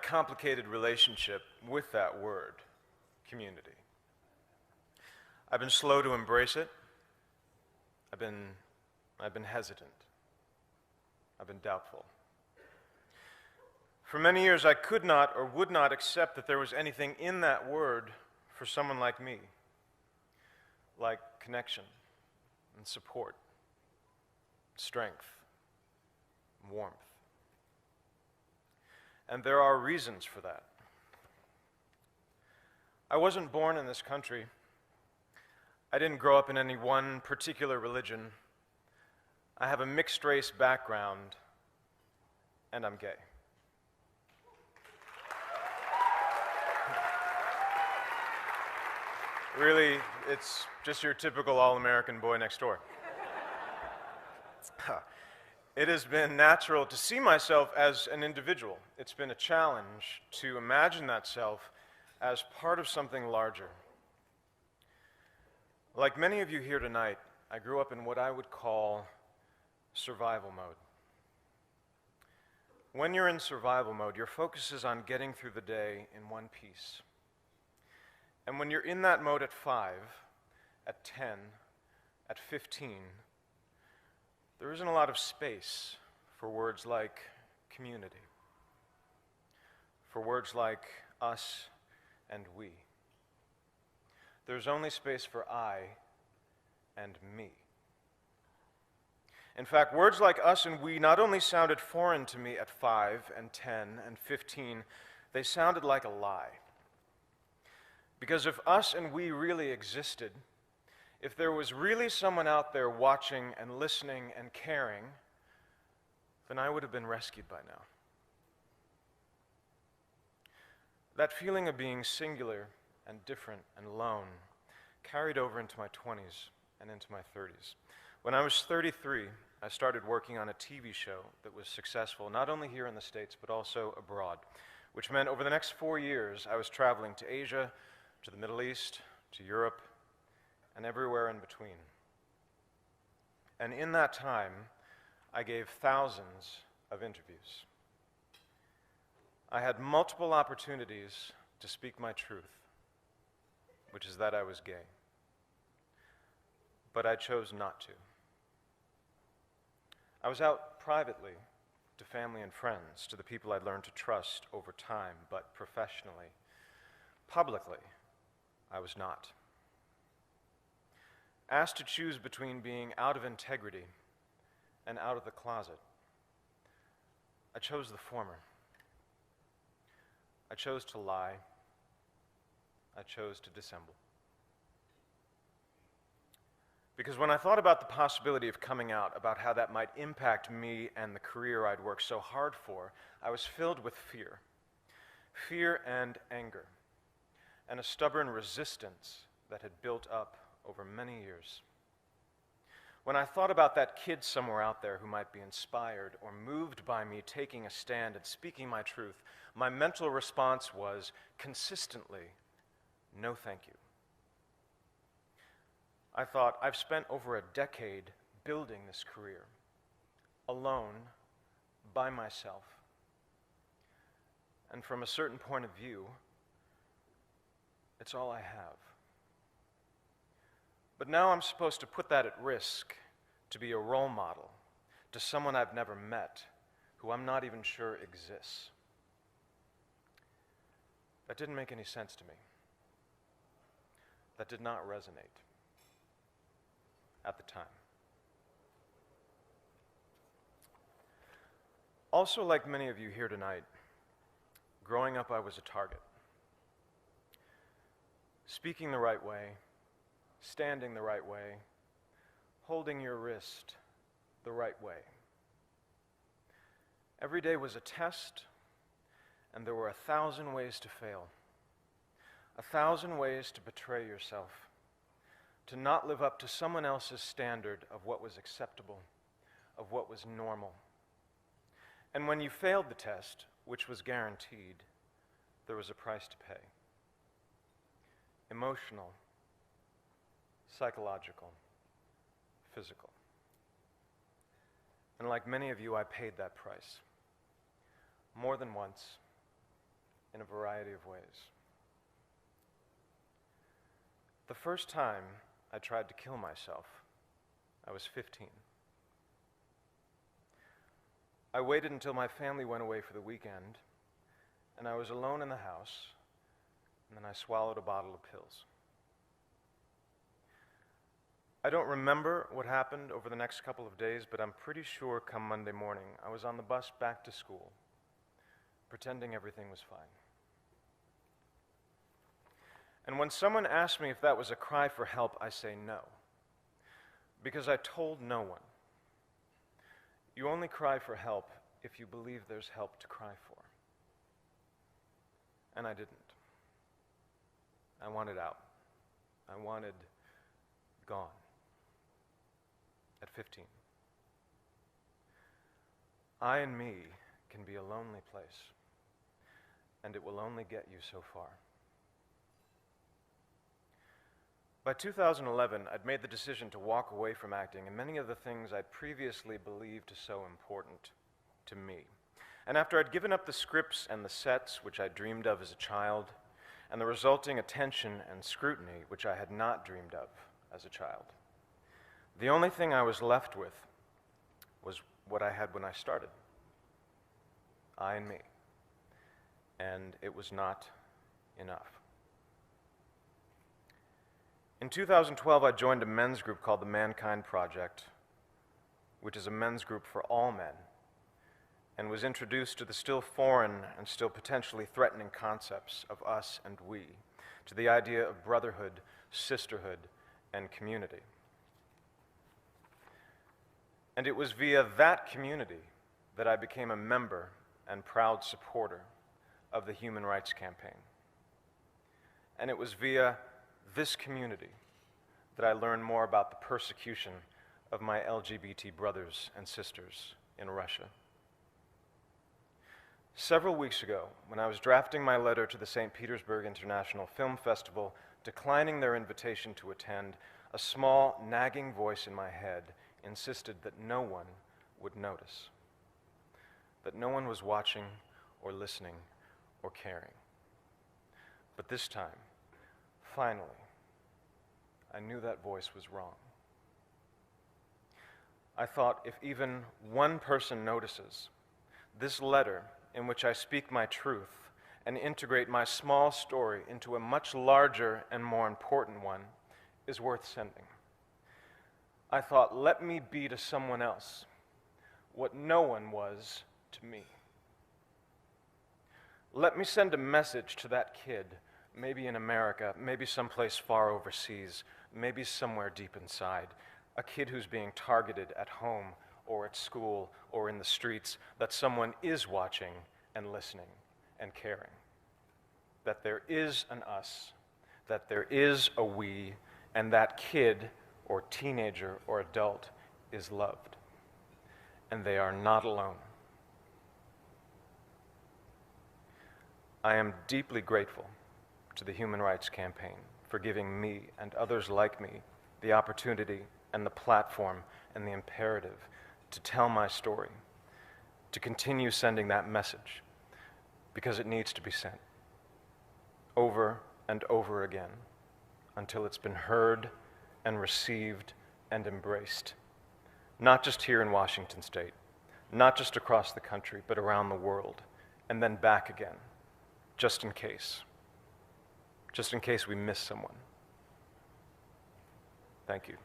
complicated relationship with that word, community. I've been slow to embrace it. I've been hesitant. I've been doubtful. For many years, I could not or would not accept that there was anything in that word for someone like me, like connection and support, strength, warmth. And there are reasons for that. I wasn't born in this country. I didn't grow up in any one particular religion. I have a mixed-race background, and I'm gay. Really, it's just your typical all-American boy next door. It has been natural to see myself as an individual. It's been a challenge to imagine that self as part of something larger. Like many of you here tonight, I grew up in what I would call survival mode. When you're in survival mode, your focus is on getting through the day in one piece. And when you're in that mode at 5, at 10, at 15, there isn't a lot of space for words like community, for words like us and we. There's only space for I and me. In fact, words like us and we not only sounded foreign to me at 5 and 10 and 15, they sounded like a lie. Because if us and we really existed, if there was really someone out there watching and listening and caring, then I would have been rescued by now. That feeling of being singular and different and alone carried over into my 20s and into my 30s. When I was 33, I started working on a TV show that was successful not only here in the States but also abroad, which meant over the next 4 years I was traveling to Asia, to the Middle East, to Europe, and everywhere in between. And in that time, I gave thousands of interviews. I had multiple opportunities to speak my truth, which is that I was gay. But I chose not to. I was out privately to family and friends, to the people I'd learned to trust over time, but professionally, publicly, I was not. Asked to choose between being out of integrity and out of the closet, I chose the former. I chose to lie. I chose to dissemble. Because when I thought about the possibility of coming out, about how that might impact me and the career I'd worked so hard for, I was filled with fear. Fear and anger, and a stubborn resistance that had built up over many years. When I thought about that kid somewhere out there who might be inspired or moved by me taking a stand and speaking my truth, my mental response was consistently, no thank you. I thought, I've spent over a decade building this career, alone, by myself. And from a certain point of view, it's all I have. But now I'm supposed to put that at risk to be a role model to someone I've never met, who I'm not even sure exists. That didn't make any sense to me. That did not resonate at the time. Also, like many of you here tonight, growing up I was a target. Speaking the right way, standing the right way, holding your wrist the right way. Every day was a test, and there were 1,000 ways to fail. 1,000 ways to betray yourself, to not live up to someone else's standard of what was acceptable, of what was normal. And when you failed the test, which was guaranteed, there was a price to pay. Emotional, psychological, physical. And like many of you, I paid that price. More than once, in a variety of ways. The first time I tried to kill myself, I was 15. I waited until my family went away for the weekend, and I was alone in the house, and then I swallowed a bottle of pills. I don't remember what happened over the next couple of days, but I'm pretty sure come Monday morning, I was on the bus back to school, pretending everything was fine. And when someone asked me if that was a cry for help, I say no, because I told no one. You only cry for help if you believe there's help to cry for. And I didn't. I wanted out. I wanted gone. At 15. I and me can be a lonely place, and it will only get you so far. By 2011, I'd made the decision to walk away from acting and many of the things I'd previously believed so important to me. And after I'd given up the scripts and the sets which I dreamed of as a child, and the resulting attention and scrutiny which I had not dreamed of as a child, the only thing I was left with was what I had when I started. I and me. And it was not enough. In 2012, I joined a men's group called the Mankind Project, which is a men's group for all men, and was introduced to the still foreign and still potentially threatening concepts of us and we, to the idea of brotherhood, sisterhood, and community. And it was via that community that I became a member and proud supporter of the Human Rights Campaign. And it was via this community that I learned more about the persecution of my LGBT brothers and sisters in Russia. Several weeks ago, when I was drafting my letter to the St. Petersburg International Film Festival, declining their invitation to attend, a small, nagging voice in my head insisted that no one would notice, that no one was watching or listening or caring. But this time, finally, I knew that voice was wrong. I thought, if even one person notices, this letter in which I speak my truth and integrate my small story into a much larger and more important one is worth sending. I thought, let me be to someone else what no one was to me. Let me send a message to that kid, maybe in America, maybe someplace far overseas, maybe somewhere deep inside, a kid who's being targeted at home or at school or in the streets, that someone is watching and listening and caring. That there is an us, that there is a we, and that kid or teenager or adult is loved. And they are not alone. I am deeply grateful to the Human Rights Campaign for giving me and others like me the opportunity and the platform and the imperative to tell my story, to continue sending that message, because it needs to be sent over and over again until it's been heard and received and embraced, not just here in Washington State, not just across the country, but around the world, and then back again, just in case we miss someone. Thank you.